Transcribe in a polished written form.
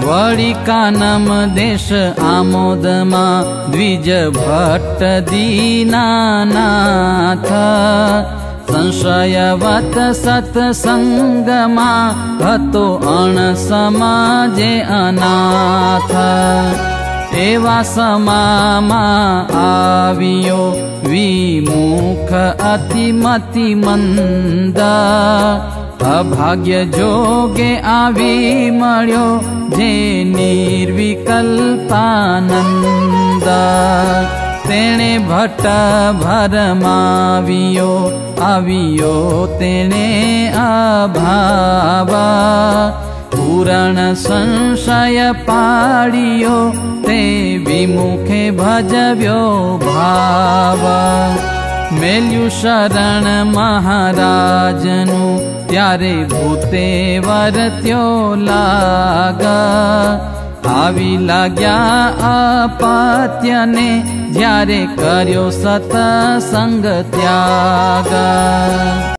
वळी कानम देश आमोदमा द्विज भट्ट दीनानाथ संशयवत सत्संगमा हतो अणसमाजे अनाथ एवा समामा आवियो विमुख अतिमति मंदा अभाग्य जोगे आवी मळ्यो जे निर्विकल्पानंद तेणे भट्ट भरमावियो आवियो तेणे अभाव पूरण संशय पाडियो ते विमुखे भजव्यो भाव मेल्यु शरण महाराजनु त्यारे भूते वरत्यो लागा आवी लाग्या अपत्यने ज्यारे कर्यो सत्संग त्याग।